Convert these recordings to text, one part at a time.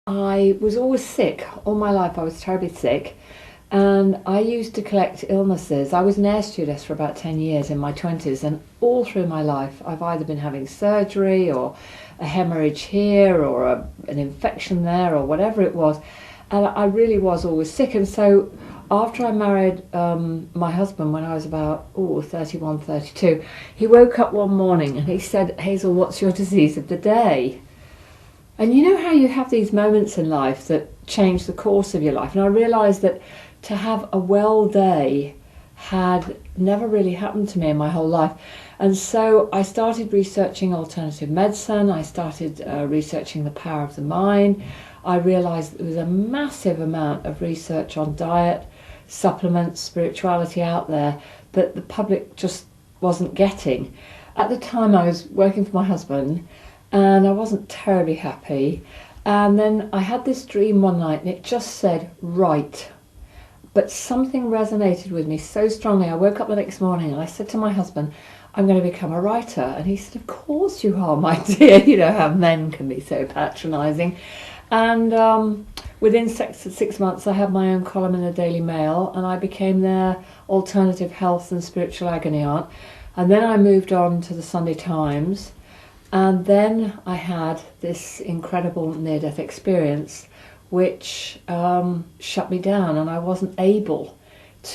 I was always sick. All my life I was terribly sick. And I used to collect illnesses. I was an air stewardess for about 10 years in my 20s, and all through my life I've either been having surgery or a hemorrhage here or an infection there or whatever it was. And I really was always sick. And so after I married my husband when I was about 31, 32, he woke up one morning and he said, "Hazel, what's your disease of the day?" And you know how you have these moments in life that change the course of your life. And I realised that to have a well day had never really happened to me in my whole life. And so I started researching alternative medicine. I started researching the power of the mind. I realised there was a massive amount of research on diet, supplements, spirituality out there that the public just wasn't getting. At the time I was working for my husband, and I wasn't terribly happy. And then I had this dream one night and it just said, "Write." But something resonated with me so strongly. I woke up the next morning and I said to my husband, "I'm going to become a writer." And he said, "Of course you are, my dear." You know how men can be so patronising. And within 6 months I had my own column in the Daily Mail, and I became their alternative health and spiritual agony aunt. And then I moved on to the Sunday Times. And then I had this incredible near-death experience which shut me down, and I wasn't able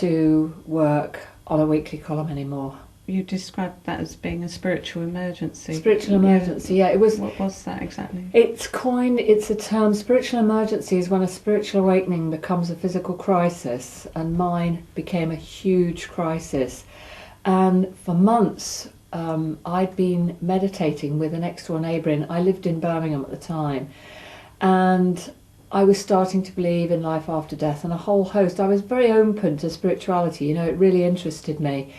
to work on a weekly column anymore. You described that as being a spiritual emergency. Spiritual emergency, yeah. It was. What was that exactly? It's a term. Spiritual emergency is when a spiritual awakening becomes a physical crisis, and mine became a huge crisis. And for months, I'd been meditating with a next door neighbour. I lived in Birmingham at the time, and I was starting to believe in life after death and a whole host. I was very open to spirituality, you know, it really interested me.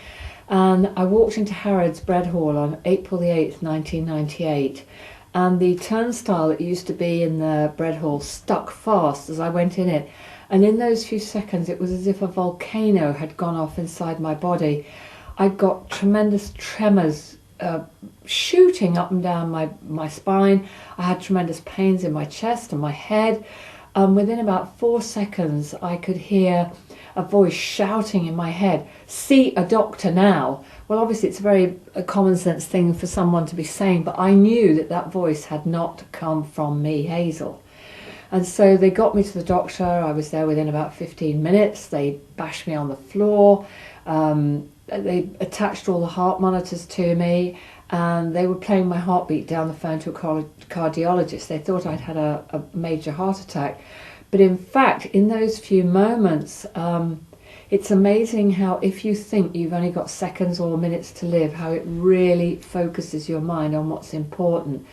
And I walked into Harrods Bread Hall on April the 8th, 1998, and the turnstile that used to be in the bread hall stuck fast as I went in it. And in those few seconds, it was as if a volcano had gone off inside my body. I got tremendous tremors shooting up and down my spine. I had tremendous pains in my chest and my head. Within about 4 seconds, I could hear a voice shouting in my head, "See a doctor now." Well, obviously it's a common sense thing for someone to be saying, but I knew that that voice had not come from me, Hazel. And so they got me to the doctor. I was there within about 15 minutes. They bashed me on the floor. They attached all the heart monitors to me, and they were playing my heartbeat down the phone to a cardiologist. They thought I'd had a major heart attack. But in fact, in those few moments, it's amazing how if you think you've only got seconds or minutes to live, how it really focuses your mind on what's important.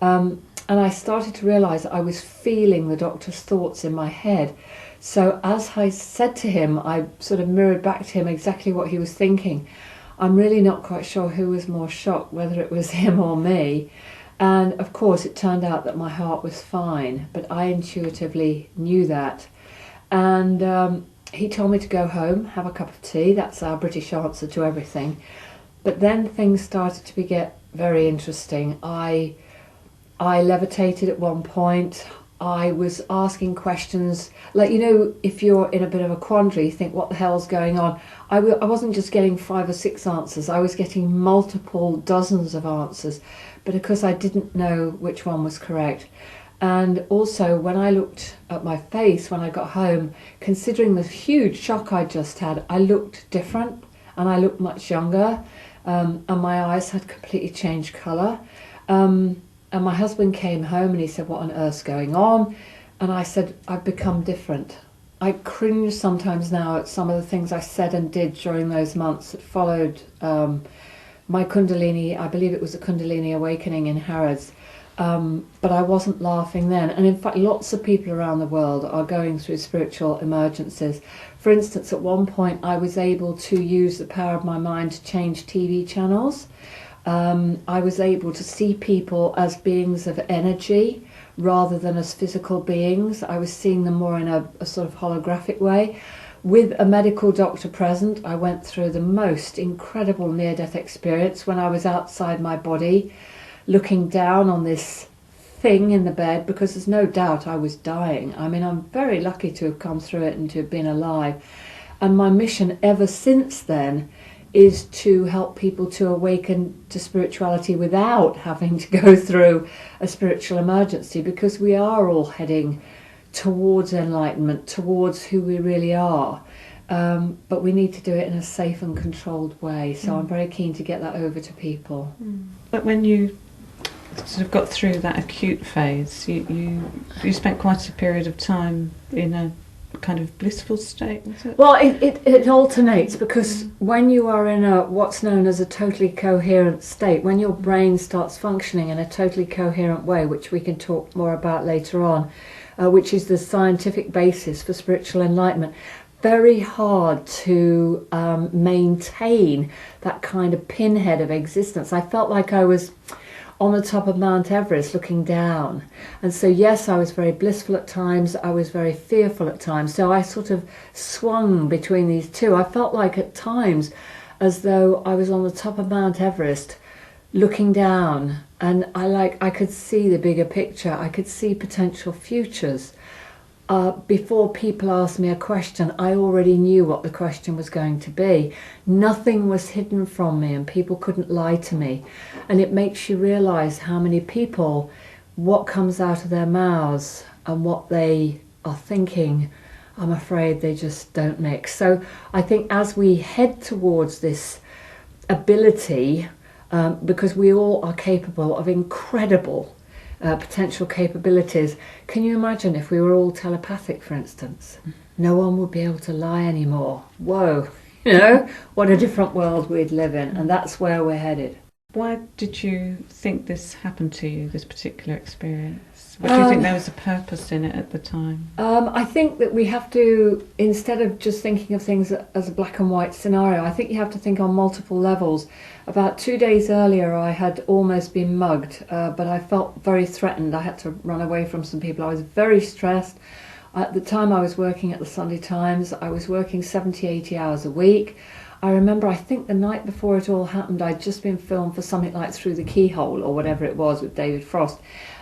And I started to realise I was feeling the doctor's thoughts in my head. So as I said to him, I sort of mirrored back to him exactly what he was thinking. I'm really not quite sure who was more shocked, whether it was him or me. And of course it turned out that my heart was fine, but I intuitively knew that. And he told me to go home, have a cup of tea. That's our British answer to everything. But then things started to get very interesting. I levitated at one point. I was asking questions, like, you know, if you're in a bit of a quandary, you think, what the hell's going on? I wasn't just getting 5 or 6 answers, I was getting multiple dozens of answers, but because I didn't know which one was correct. And also, when I looked at my face when I got home, considering the huge shock I just had, I looked different and I looked much younger, and my eyes had completely changed colour. And my husband came home and he said, "What on earth's going on?" And I said, "I've become different." I cringe sometimes now at some of the things I said and did during those months that followed my Kundalini. I believe it was a Kundalini awakening in Harrods. But I wasn't laughing then. And in fact, lots of people around the world are going through spiritual emergencies. For instance, at one point I was able to use the power of my mind to change TV channels. I was able to see people as beings of energy rather than as physical beings. I was seeing them more in a sort of holographic way. With a medical doctor present, I went through the most incredible near-death experience when I was outside my body, looking down on this thing in the bed, because there's no doubt I was dying. I mean, I'm very lucky to have come through it and to have been alive. And my mission ever since then is to help people to awaken to spirituality without having to go through a spiritual emergency, because we are all heading towards enlightenment, towards who we really are. But we need to do it in a safe and controlled way. So I'm very keen to get that over to people. But when you sort of got through that acute phase, you spent quite a period of time in a kind of blissful state, was it? Well, it alternates, because when you are in a what's known as a totally coherent state, when your brain starts functioning in a totally coherent way, which we can talk more about later on, which is the scientific basis for spiritual enlightenment, very hard to maintain that kind of pinhead of existence. I felt like I was on the top of Mount Everest looking down. And so yes, I was very blissful at times, I was very fearful at times. So I sort of swung between these two. I felt like at times as though I was on the top of Mount Everest looking down, and I could see the bigger picture. I could see potential futures. Before people asked me a question, I already knew what the question was going to be. Nothing was hidden from me, and people couldn't lie to me. And it makes you realise how many people, what comes out of their mouths and what they are thinking, I'm afraid they just don't mix. So I think as we head towards this ability, because we all are capable of incredible potential capabilities. Can you imagine if we were all telepathic, for instance? No one would be able to lie anymore. Whoa, what a different world we'd live in, and that's where we're headed. Why did you think this happened to you, this particular experience? What do you think there was a purpose in it at the time? I think that we have to, instead of just thinking of things as a black and white scenario, I think you have to think on multiple levels. About 2 days earlier I had almost been mugged, but I felt very threatened. I had to run away from some people. I was very stressed. At the time I was working at the Sunday Times. I was working 70, 80 hours a week. I remember, I think the night before it all happened, I'd just been filmed for something like Through the Keyhole or whatever it was with David Frost.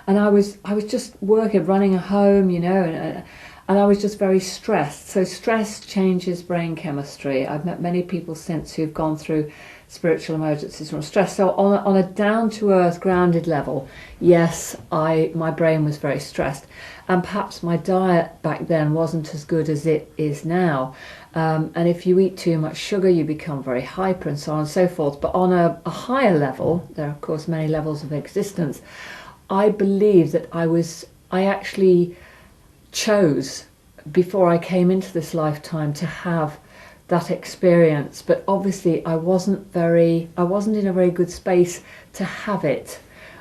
And I was just working, running a home, and I was just very stressed. So stress changes brain chemistry. I've met many people since who've gone through spiritual emergencies from stress. So on a down-to-earth, grounded level, yes, my brain was very stressed. And perhaps my diet back then wasn't as good as it is now. And if you eat too much sugar, you become very hyper and so on and so forth. But on a higher level, there are of course many levels of existence, I believe that I actually chose, before I came into this lifetime, to have that experience. But obviously I wasn't in a very good space to have it.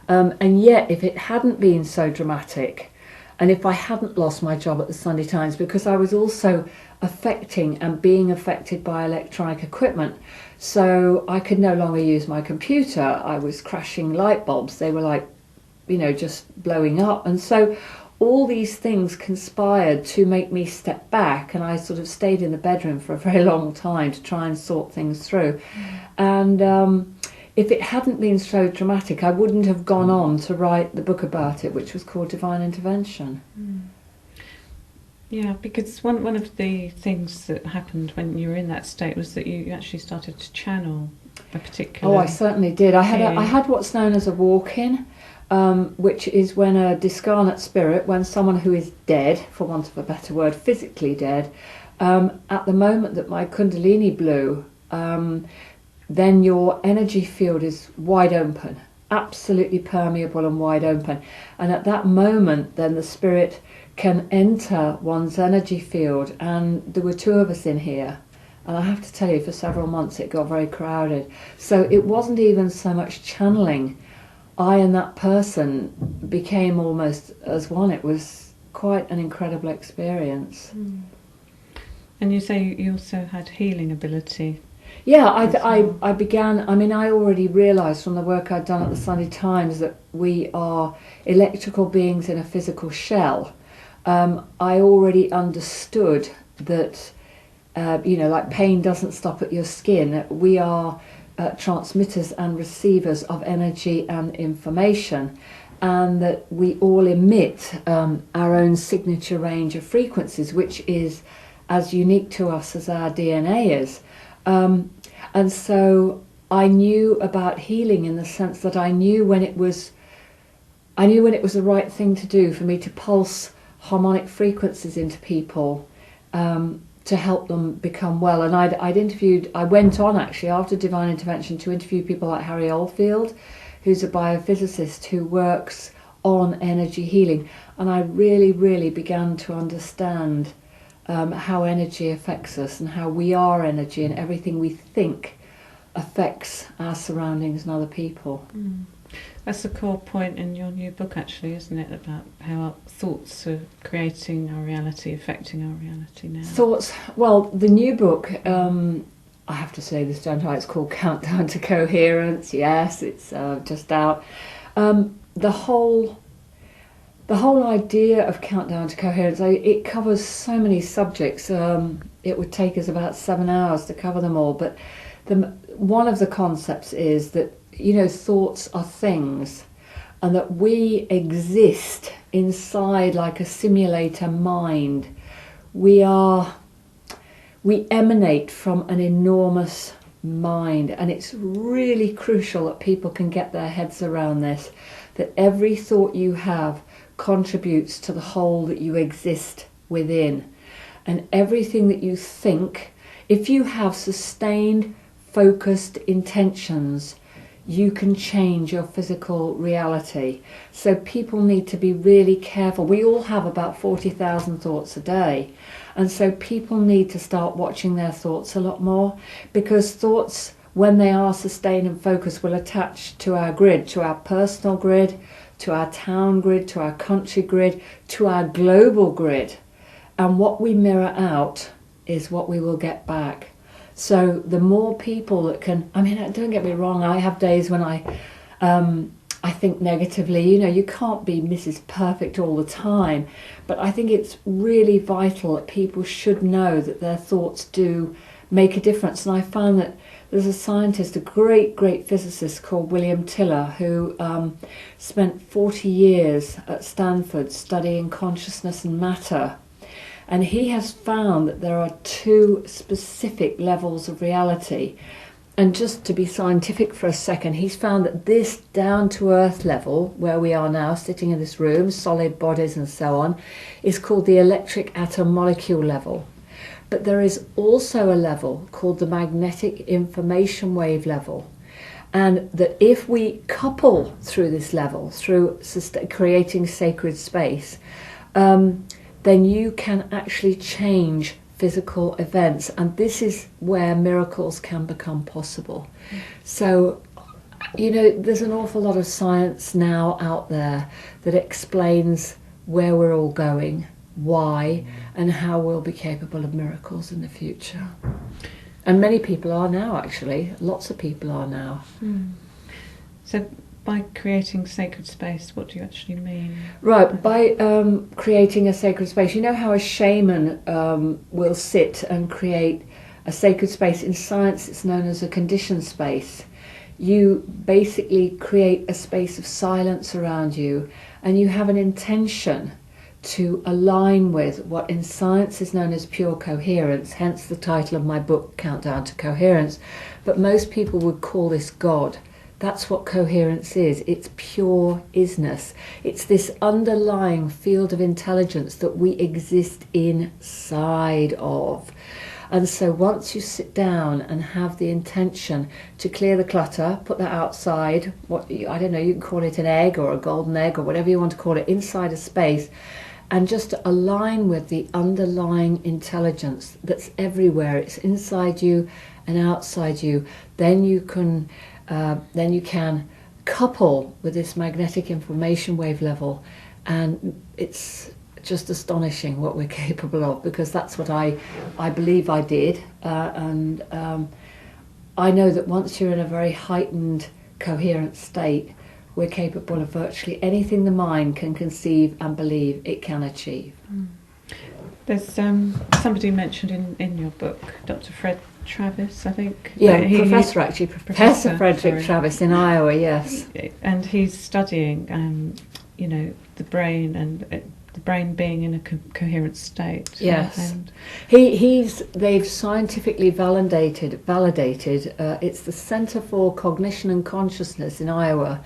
And yet, if it hadn't been so dramatic, and if I hadn't lost my job at the Sunday Times, because I was also affecting and being affected by electronic equipment, so I could no longer use my computer. I was crashing light bulbs. They were like, just blowing up. And so all these things conspired to make me step back, and I sort of stayed in the bedroom for a very long time to try and sort things through. And if it hadn't been so dramatic, I wouldn't have gone on to write the book about it, which was called Divine Intervention. Yeah, because one of the things that happened when you were in that state was that you actually started to channel a particular... Oh, I certainly did. I had what's known as a walk-in, which is when a discarnate spirit, when someone who is dead, for want of a better word, physically dead, at the moment that my kundalini blew, then your energy field is wide open, absolutely permeable and wide open. And at that moment, then the spirit can enter one's energy field. And there were two of us in here. And I have to tell you, for several months it got very crowded. So it wasn't even so much channeling. I and that person became almost as one. It was quite an incredible experience. And you say you also had healing ability. Yeah, I began, I already realised from the work I'd done at the Sunday Times that we are electrical beings in a physical shell. I already understood that, like pain doesn't stop at your skin. We are transmitters and receivers of energy and information. and that we all emit our own signature range of frequencies, which is as unique to us as our DNA is. And so I knew about healing in the sense that I knew when it was the right thing to do for me to pulse harmonic frequencies into people to help them become well. And I went on actually after Divine Intervention to interview people like Harry Oldfield, who's a biophysicist who works on energy healing. And I really, really began to understand how energy affects us and how we are energy, and everything we think affects our surroundings and other people. That's the core point in your new book, actually, isn't it? About how our thoughts are creating our reality, affecting our reality now. Thoughts. Well, the new book, I have to say this, don't I? It's called Countdown to Coherence. Yes, it's just out. The whole idea of Countdown to Coherence, it covers so many subjects. It would take us about 7 hours to cover them all. But one of the concepts is that, thoughts are things, and that we exist inside like a simulator mind. We emanate from an enormous mind, and it's really crucial that people can get their heads around this, that every thought you have contributes to the whole that you exist within. And everything that you think, if you have sustained, focused intentions, you can change your physical reality. So people need to be really careful. We all have about 40,000 thoughts a day. And so people need to start watching their thoughts a lot more, because thoughts, when they are sustained and focused, will attach to our grid, to our personal grid, to our town grid, to our country grid, to our global grid. And what we mirror out is what we will get back. So the more people that can, don't get me wrong, I have days when I think negatively. You can't be Mrs. Perfect all the time, but I think it's really vital that people should know that their thoughts do make a difference. And I found that there's a scientist, a great physicist called William Tiller, who spent 40 years at Stanford studying consciousness and matter. And he has found that there are 2 specific levels of reality. And just to be scientific for a second, he's found that this down-to-earth level, where we are now, sitting in this room, solid bodies and so on, is called the electric atom molecule level. But there is also a level called the magnetic information wave level. And that if we couple through this level, through creating sacred space, then you can actually change physical events. And this is where miracles can become possible. So, there's an awful lot of science now out there that explains where we're all going, why, and how we'll be capable of miracles in the future. And many people are now, actually. Lots of people are now. So by creating sacred space, what do you actually mean? Right, by creating a sacred space, you know how a shaman will sit and create a sacred space? In science it's known as a conditioned space. You basically create a space of silence around you, and you have an intention to align with what in science is known as pure coherence, hence the title of my book, Countdown to Coherence. But most people would call this God. That's what coherence is. It's pure isness. It's this underlying field of intelligence that we exist inside of. And so once you sit down and have the intention to clear the clutter, put that outside, you can call it an egg or a golden egg or whatever you want to call it, inside a space, and just to align with the underlying intelligence that's everywhere. It's inside you and outside you. Then you can couple with this magnetic information wave level, and it's just astonishing what we're capable of, because that's what I believe I did, and I know that once you're in a very heightened coherent state, we're capable of virtually anything the mind can conceive and believe it can achieve. There's somebody mentioned in your book, Dr. Fred Travis, I think. Yeah, Professor Frederick Travis in Iowa, yes. And he's studying the brain and the brain being in a coherent state. Yes, And they've scientifically validated. It's the Center for Cognition and Consciousness in Iowa,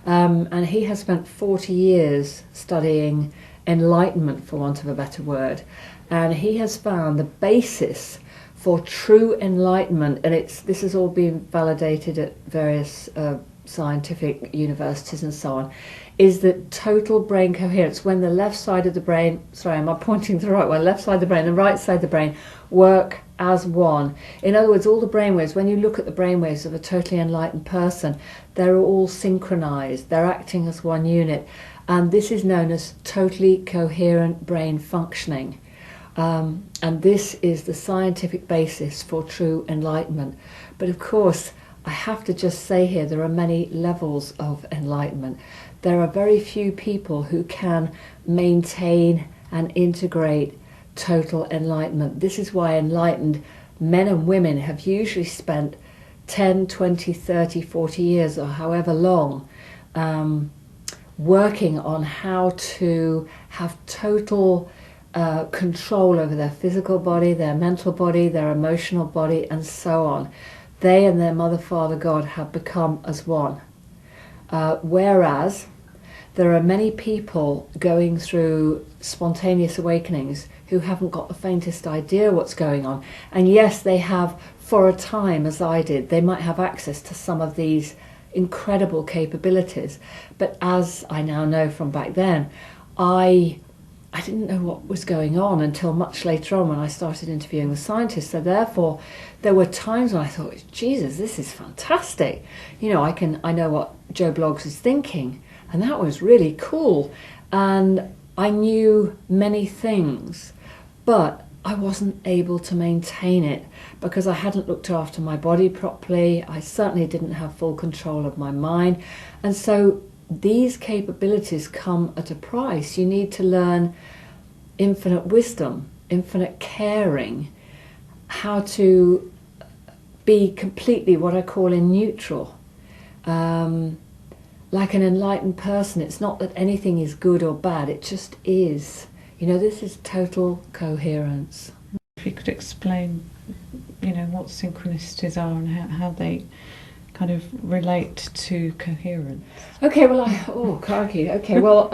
and he has spent 40 years studying enlightenment, for want of a better word, and he has found the basis for true enlightenment, and this has all been validated at various scientific universities and so on, is that total brain coherence, when the left side of the brain, sorry, am I pointing to the right way? Left side of the brain and right side of the brain work as one. In other words, all the brainwaves, when you look at the brainwaves of a totally enlightened person, they're all synchronized, they're acting as one unit, and this is known as totally coherent brain functioning. And this is the scientific basis for true enlightenment. But of course, I have to just say here, there are many levels of enlightenment. There are very few people who can maintain and integrate total enlightenment. This is why enlightened men and women have usually spent 10, 20, 30, 40 years or however long working on how to have total control over their physical body, their mental body, their emotional body, and so on. They and their Mother, Father, God have become as one. Whereas there are many people going through spontaneous awakenings who haven't got the faintest idea what's going on. And yes, they have, for a time, as I did, they might have access to some of these incredible capabilities. But as I now know from back then, I didn't know what was going on until much later on when I started interviewing the scientists. So therefore, there were times when I thought, Jesus, this is fantastic. I know what Joe Bloggs is thinking. And that was really cool. And I knew many things, but I wasn't able to maintain it because I hadn't looked after my body properly. I certainly didn't have full control of my mind. And so these capabilities come at a price. You need to learn infinite wisdom, infinite caring, how to be completely what I call in neutral. Like an enlightened person, it's not that anything is good or bad, it just is. This is total coherence. If you could explain, what synchronicities are and how they kind of relate to coherence. Okay, well, crikey. Okay, well,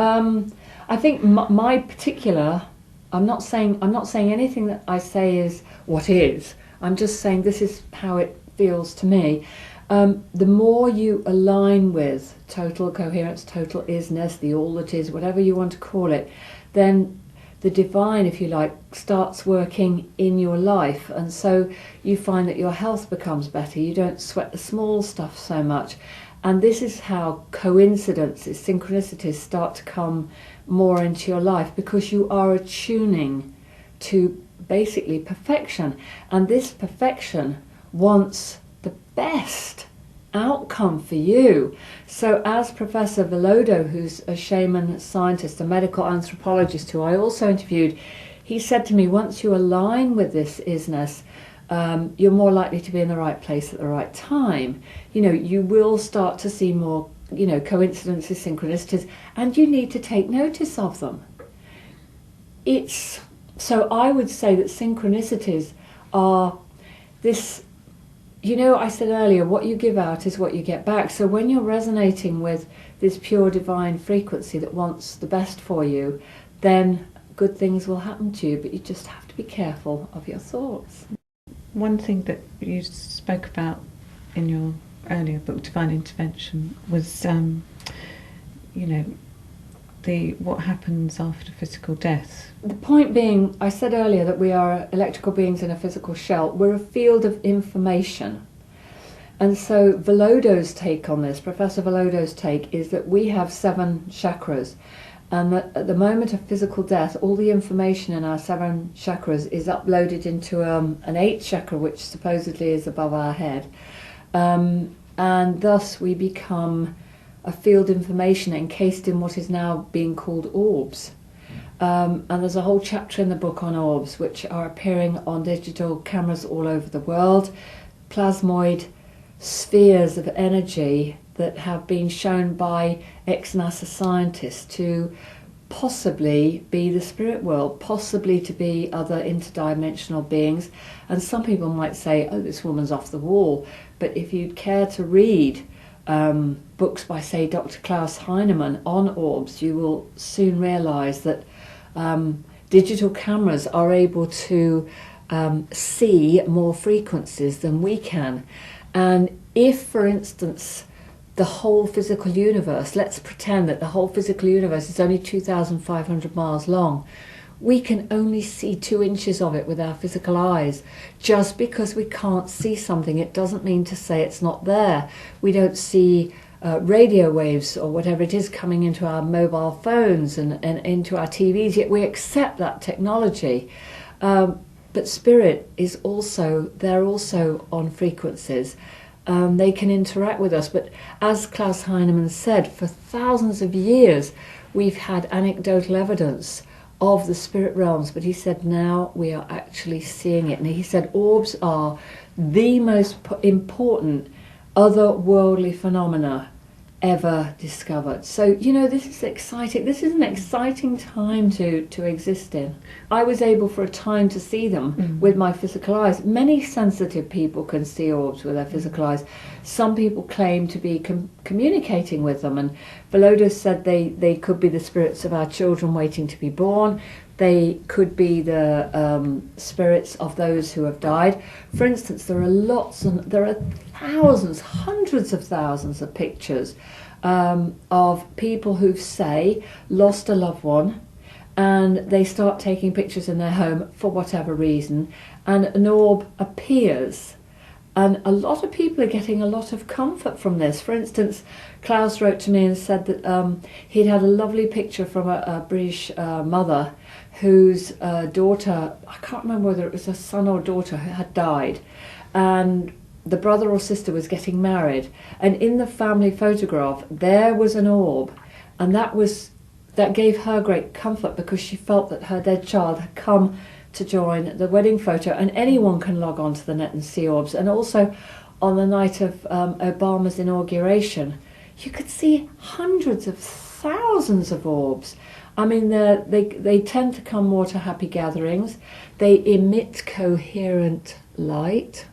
I think my particular, I'm not saying anything that I say is what is. I'm just saying this is how it feels to me. The more you align with total coherence, total isness, the all that is, whatever you want to call it, then the divine, if you like, starts working in your life. And so you find that your health becomes better. You don't sweat the small stuff so much. And this is how coincidences, synchronicities start to come more into your life, because you are attuning to basically perfection. And this perfection wants the best outcome for you. So as Professor Velodo, who's a shaman scientist, a medical anthropologist who I also interviewed, he said to me, once you align with this isness, you're more likely to be in the right place at the right time. You will start to see more, coincidences, synchronicities, and you need to take notice of them. So I would say that synchronicities are this, I said earlier, what you give out is what you get back. So when you're resonating with this pure divine frequency that wants the best for you, then good things will happen to you, but you just have to be careful of your thoughts. One thing that you spoke about in your earlier book, Divine Intervention, was, what happens after physical death. The point being, I said earlier that we are electrical beings in a physical shell. We're a field of information. And so Velodo's take on this, Professor Velodo's take, is that we have 7 chakras. And that at the moment of physical death, all the information in our 7 chakras is uploaded into an 8th chakra, which supposedly is above our head. And thus we become a field of information encased in what is now being called orbs. And there's a whole chapter in the book on orbs, which are appearing on digital cameras all over the world. Plasmoid spheres of energy that have been shown by ex-NASA scientists to possibly be the spirit world, possibly to be other interdimensional beings. And some people might say, oh, this woman's off the wall. But if you'd care to read books by, say, Dr. Klaus Heinemann on orbs, you will soon realise that digital cameras are able to see more frequencies than we can. And if, for instance, the whole physical universe, let's pretend that the whole physical universe is only 2,500 miles long, we can only see 2 inches of it with our physical eyes. Just because we can't see something, it doesn't mean to say it's not there. We don't see radio waves or whatever it is coming into our mobile phones and into our TVs, yet we accept that technology. But spirit is also, they're also on frequencies. They can interact with us, but as Klaus Heinemann said, for thousands of years we've had anecdotal evidence of the spirit realms, but he said now we are actually seeing it. And he said orbs are the most important otherworldly phenomena ever discovered. So, you know, this is exciting. This is an exciting time to exist in. I was able for a time to see them with my physical eyes. Many sensitive people can see orbs with their physical eyes. Some people claim to be communicating with them, and Volodya said they could be the spirits of our children waiting to be born. They could be the spirits of those who have died. For instance, there are thousands, hundreds of thousands of pictures of people who've, say, lost a loved one, and they start taking pictures in their home for whatever reason, and an orb appears. And a lot of people are getting a lot of comfort from this. For instance, Klaus wrote to me and said that he'd had a lovely picture from a British mother whose daughter, I can't remember whether it was a son or daughter, had died. And the brother or sister was getting married. And in the family photograph, there was an orb. And that gave her great comfort, because she felt that her dead child had come to join the wedding photo. And anyone can log on to the net and see orbs. And also on the night of Obama's inauguration, you could see hundreds of thousands of orbs. I mean, they tend to come more to happy gatherings. They emit coherent light.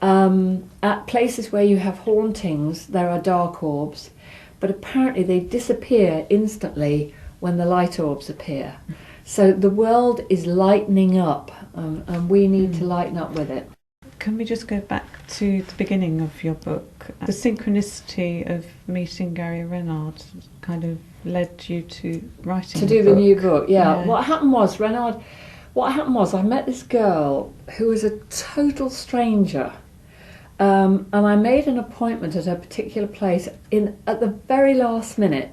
At places where you have hauntings, there are dark orbs, but apparently they disappear instantly when the light orbs appear. So the world is lightening up, and we need to lighten up with it. Can we just go back to the beginning of your book? The synchronicity of meeting Gary Renard kind of led you to writing to do the new book. Yeah. What happened was I met this girl who was a total stranger, and I made an appointment at a particular place at the very last minute.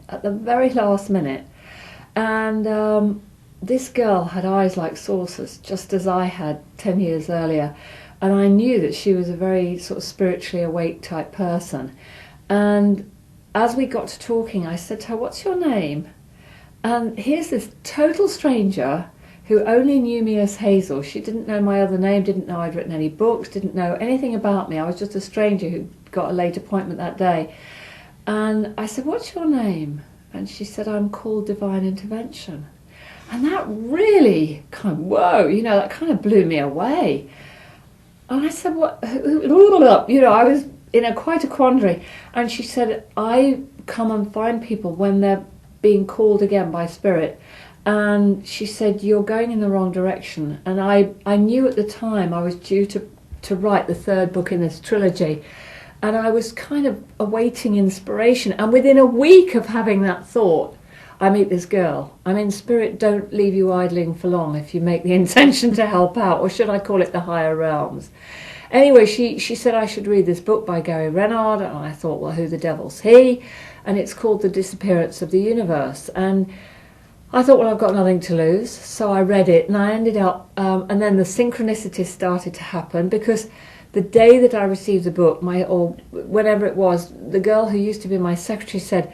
And this girl had eyes like saucers, just as I had 10 years earlier. And I knew that she was a very sort of spiritually awake type person. And as we got to talking, I said to her, "What's your name?" And here's this total stranger who only knew me as Hazel. She didn't know my other name, didn't know I'd written any books, didn't know anything about me. I was just a stranger who got a late appointment that day. And I said, "What's your name?" And she said, "I'm called Divine Intervention." And that really kind of, whoa, that kind of blew me away. And I said, "What?" I was in quite a quandary. And she said, "I come and find people when they're being called again by spirit." And she said, "You're going in the wrong direction." And I knew at the time I was due to write the third book in this trilogy. And I was kind of awaiting inspiration. And within a week of having that thought, I meet this girl. I mean, spirit don't leave you idling for long if you make the intention to help out, or should I call it the higher realms. Anyway, she said I should read this book by Gary Renard, and I thought, well, who the devil's he? And it's called The Disappearance of the Universe. And I thought, well, I've got nothing to lose. So I read it, and I ended up, and then the synchronicities started to happen, because the day that I received the book, or whenever it was, the girl who used to be my secretary said,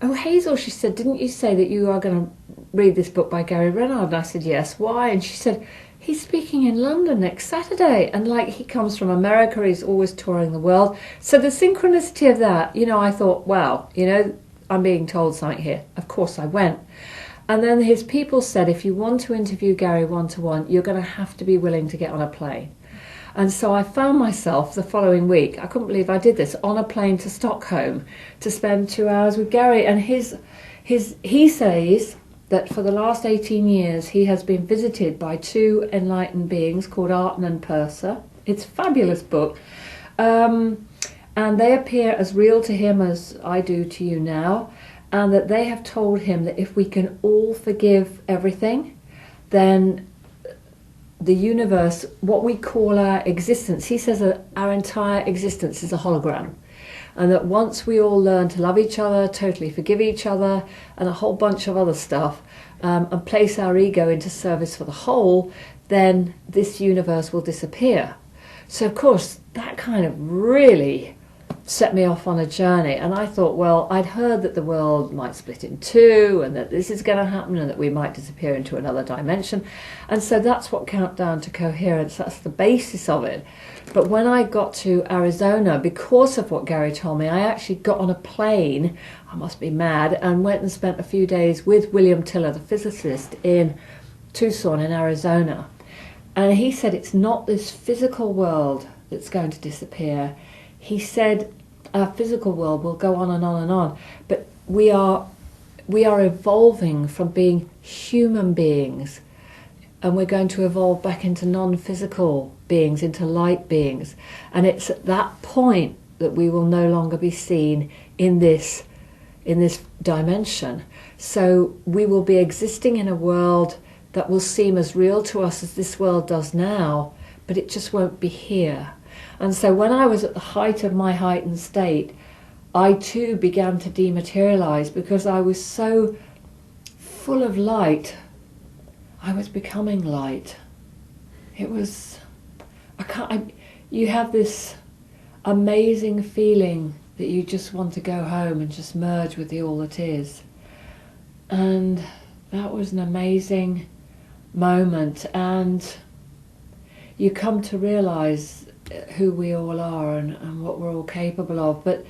"Oh, Hazel," she said, "didn't you say that you are going to read this book by Gary Renard?" And I said, "Yes, why?" And she said, he's speaking in London next Saturday. And like, he comes from America, he's always touring the world. So the synchronicity of that, you know, I thought, wow, you know, I'm being told something here. Of course I went. And then his people said, if you want to interview Gary one-to-one, you're going to have to be willing to get on a plane. And so I found myself the following week, I couldn't believe I did this, on a plane to Stockholm to spend 2 hours with Gary. And he says that for the last 18 years he has been visited by two enlightened beings called Arten and Persa. It's a fabulous book. And they appear as real to him as I do to you now. And that they have told him that if we can all forgive everything, then the universe, what we call our existence, he says that our entire existence is a hologram. And that once we all learn to love each other, totally forgive each other, and a whole bunch of other stuff, and place our ego into service for the whole, then this universe will disappear. So of course, that kind of really set me off on a journey. And I thought, well, I'd heard that the world might split in two and that this is going to happen and that we might disappear into another dimension. And so that's what Countdown to Coherence, that's the basis of it. But when I got to Arizona, because of what Gary told me, I actually got on a plane, I must be mad, and went and spent a few days with William Tiller, the physicist, in Tucson in Arizona. And he said it's not this physical world that's going to disappear. He said our physical world will go on and on and on, but we are evolving from being human beings, and we're going to evolve back into non-physical beings, into light beings. And it's at that point that we will no longer be seen in this dimension. So we will be existing in a world that will seem as real to us as this world does now, but it just won't be here. And so when I was at the height of my heightened state, I too began to dematerialize because I was so full of light. I was becoming light. It was, you have this amazing feeling that you just want to go home and just merge with the all that is. And that was an amazing moment. And you come to realize who we all are and what we're all capable of. But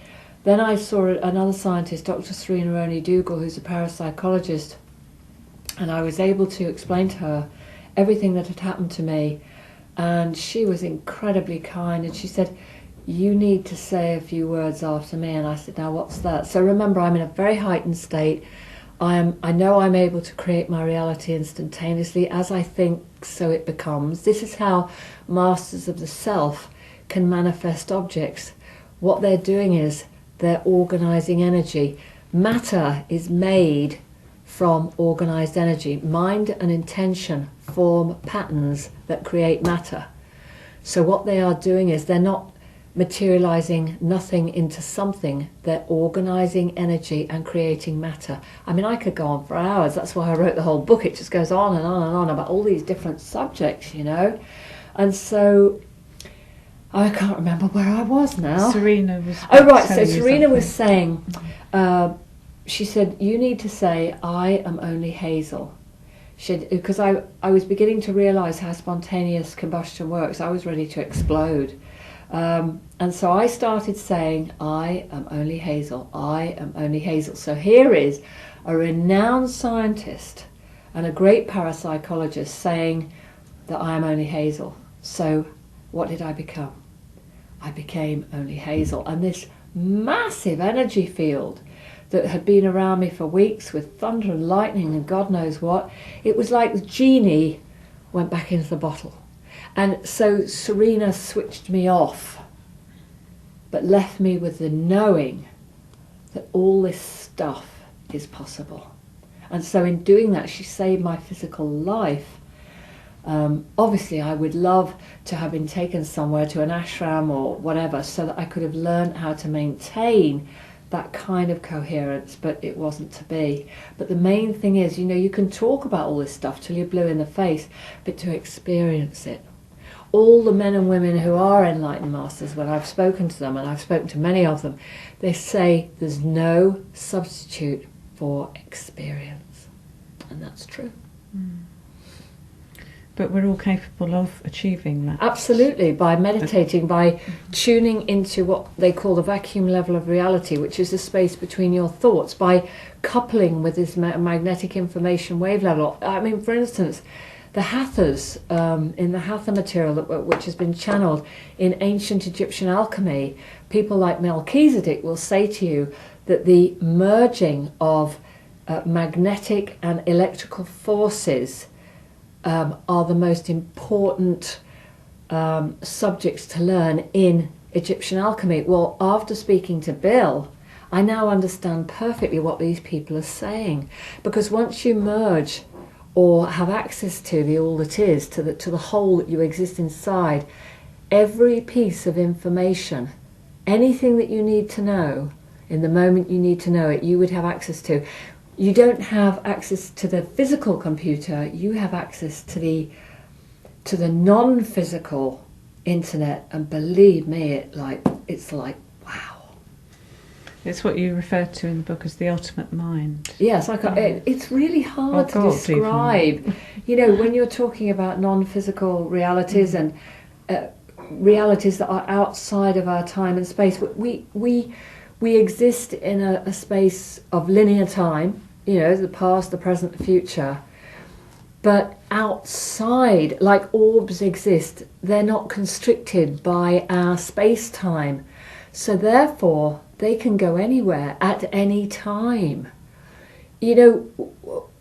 then I saw another scientist, Dr. Serena Roney-Dougal, who's a parapsychologist, and I was able to explain to her everything that had happened to me. And she was incredibly kind, and she said, you need to say a few words after me. And I said, now what's that? So remember, I'm in a very heightened state. I know I'm able to create my reality instantaneously. As I think, so it becomes. This is how masters of the self can manifest objects. What they're doing is they're organizing energy. Matter is made from organized energy. Mind and intention form patterns that create matter. So what they are doing is they're not materializing nothing into something, they're organizing energy and creating matter. I mean, I could go on for hours. That's why I wrote the whole book. It just goes on and on and on about all these different subjects, you know. And so I can't remember where I was now. Serena was So Serena was saying, she said, you need to say, I am only Hazel. Because I was beginning to realize how spontaneous combustion works. I was ready to explode. And so I started saying, I am only Hazel, I am only Hazel. So here is a renowned scientist and a great parapsychologist saying that I am only Hazel. So what did I become? I became only Hazel. And this massive energy field that had been around me for weeks with thunder and lightning and God knows what, it was like the genie went back into the bottle. And so Serena switched me off, but left me with the knowing that all this stuff is possible. And so in doing that, she saved my physical life. Obviously, I would love to have been taken somewhere to an ashram or whatever so that I could have learned how to maintain that kind of coherence, but it wasn't to be. But the main thing is, you know, you can talk about all this stuff till you're blue in the face, but to experience it. All the men and women who are enlightened masters, when I've spoken to them, and I've spoken to many of them, they say there's no substitute for experience. And that's true. Mm. But we're all capable of achieving that. Absolutely, by meditating, by tuning into what they call the vacuum level of reality, which is the space between your thoughts, by coupling with this magnetic information wave level. I mean, for instance, the Hathors, in the Hatha material which has been channeled in ancient Egyptian alchemy, people like Melchizedek will say to you that the merging of magnetic and electrical forces are the most important subjects to learn in Egyptian alchemy. Well, after speaking to Bill, I now understand perfectly what these people are saying, because once you merge or have access to the all that is, to the whole that you exist inside, every piece of information, anything that you need to know, in the moment you need to know it, you would have access to. You don't have access to the physical computer, you have access to the non-physical internet, and believe me, it's like wow. It's what you refer to in the book as the ultimate mind. Yes, it's really hard to describe. You know, when you're talking about non-physical realities and realities that are outside of our time and space, we exist in a space of linear time, you know, the past, the present, the future. But outside, like orbs exist, they're not constricted by our space-time. So therefore, they can go anywhere at any time. You know,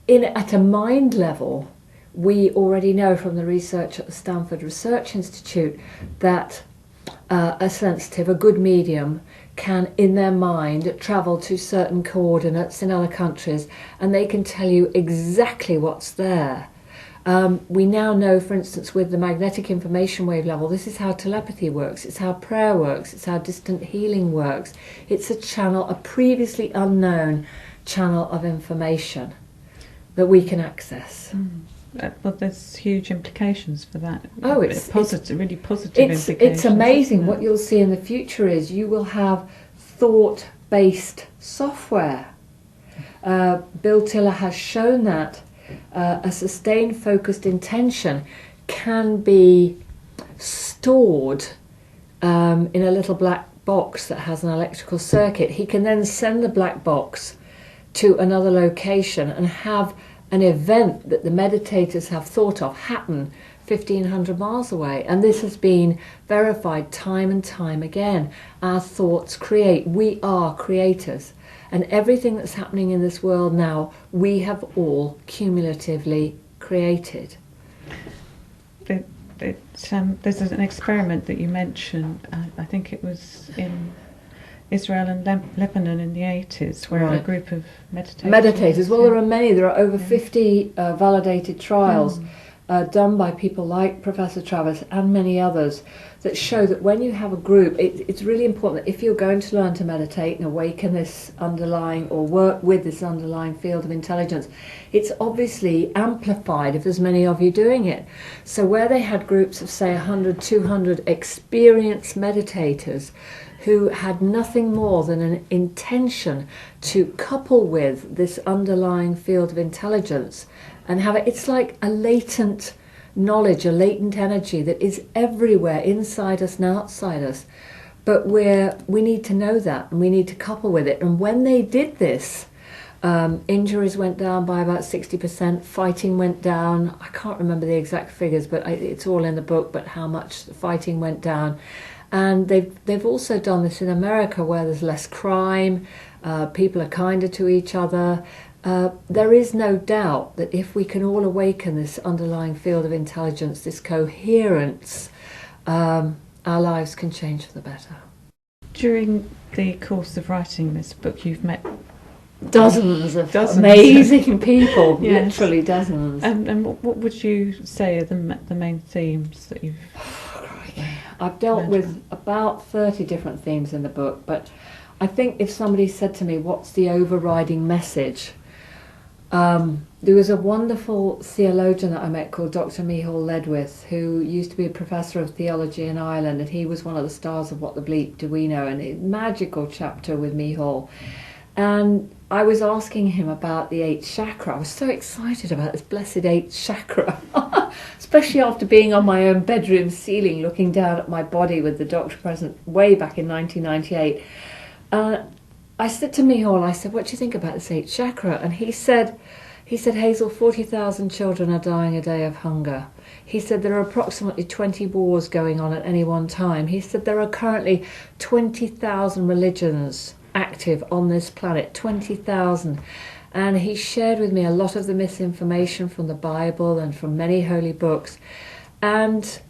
at a mind level, we already know from the research at the Stanford Research Institute that a sensitive, a good medium, can, in their mind, travel to certain coordinates in other countries, and they can tell you exactly what's there. We now know, for instance, with the magnetic information wave level, this is how telepathy works, it's how prayer works, it's how distant healing works. It's a channel, a previously unknown channel of information that we can access. Well, there's huge implications for that. Oh, it's really positive implications. It's amazing. What you'll see in the future is you will have thought-based software. Bill Tiller has shown that a sustained, focused intention can be stored in a little black box that has an electrical circuit. He can then send the black box to another location and have an event that the meditators have thought of happen 1,500 miles away. And this has been verified time and time again. Our thoughts create. We are creators. And everything that's happening in this world now, we have all cumulatively created. There's an experiment that you mentioned, I think it was in Israel and Lebanon in the 80s, where a group of meditators... Well, there are many. There are over 50 validated trials done by people like Professor Travis and many others that show that when you have a group, it's really important that if you're going to learn to meditate and awaken this underlying, or work with this underlying field of intelligence, it's obviously amplified if there's many of you doing it. So where they had groups of, say, 100, 200 experienced meditators who had nothing more than an intention to couple with this underlying field of intelligence and have it, it's like a latent knowledge, a latent energy that is everywhere, inside us and outside us. But we need to know that, and we need to couple with it. And when they did this, injuries went down by about 60%, fighting went down. I can't remember the exact figures, but it's all in the book, but how much the fighting went down. And they've also done this in America, where there's less crime, people are kinder to each other. There is no doubt that if we can all awaken this underlying field of intelligence, this coherence, our lives can change for the better. During the course of writing this book, you've met dozens of amazing people, yes. Literally dozens. And what would you say are the main themes that you've... I've dealt with about 30 different themes in the book, but I think if somebody said to me, what's the overriding message? There was a wonderful theologian that I met called Dr. Micheál Ledwith, who used to be a professor of theology in Ireland, and he was one of the stars of What the Bleep Do We Know, and a magical chapter with Micheál. And I was asking him about the 8th chakra. I was so excited about this blessed 8th chakra. especially after being on my own bedroom ceiling looking down at my body with the doctor present way back in 1998. I said to Mihal, I said, what do you think about this 8th chakra? And he said, Hazel, 40,000 children are dying a day of hunger. He said there are approximately 20 wars going on at any one time. He said there are currently 20,000 religions active on this planet, 20,000. And he shared with me a lot of the misinformation from the Bible and from many holy books. And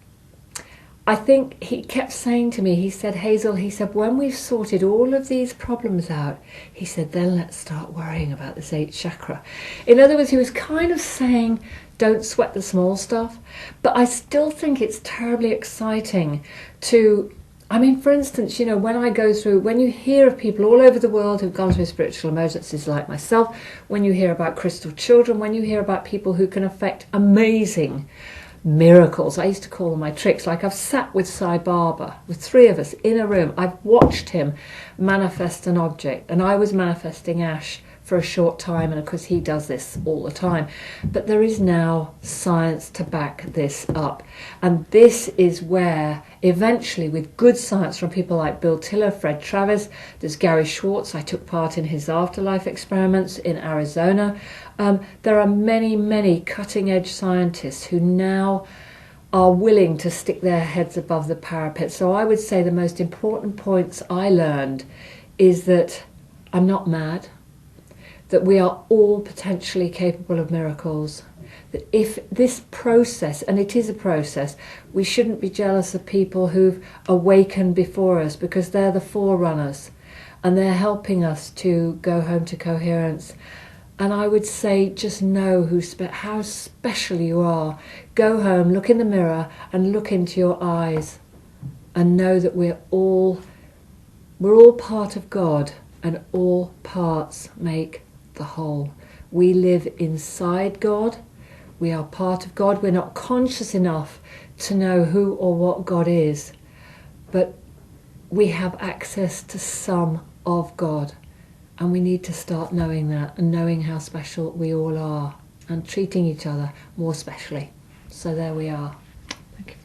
I think he kept saying to me, he said, Hazel, he said, when we've sorted all of these problems out, he said, then let's start worrying about this 8th chakra. In other words, he was kind of saying, don't sweat the small stuff. But I still think it's terribly exciting to, I mean, for instance, you know, when you hear of people all over the world who've gone through spiritual emergencies like myself, when you hear about crystal children, when you hear about people who can affect amazing miracles, I used to call them my tricks, like I've sat with Sai Baba, with 3 of us in a room, I've watched him manifest an object, and I was manifesting Ash for a short time, and of course he does this all the time, but there is now science to back this up, and this is where eventually, with good science from people like Bill Tiller, Fred Travis, there's Gary Schwartz, I took part in his afterlife experiments in Arizona. There are many cutting edge scientists who now are willing to stick their heads above the parapet. So I would say the most important points I learned is that I'm not mad, that we are all potentially capable of miracles, that if this process, and it is a process, we shouldn't be jealous of people who've awakened before us, because they're the forerunners and they're helping us to go home to coherence. And I would say, just know how special you are. Go home, look in the mirror and look into your eyes and know that we're all part of God, and all parts make the whole. We live inside God. We are part of God. We're not conscious enough to know who or what God is, but we have access to some of God. And we need to start knowing that, and knowing how special we all are, and treating each other more specially. So there we are. Thank you.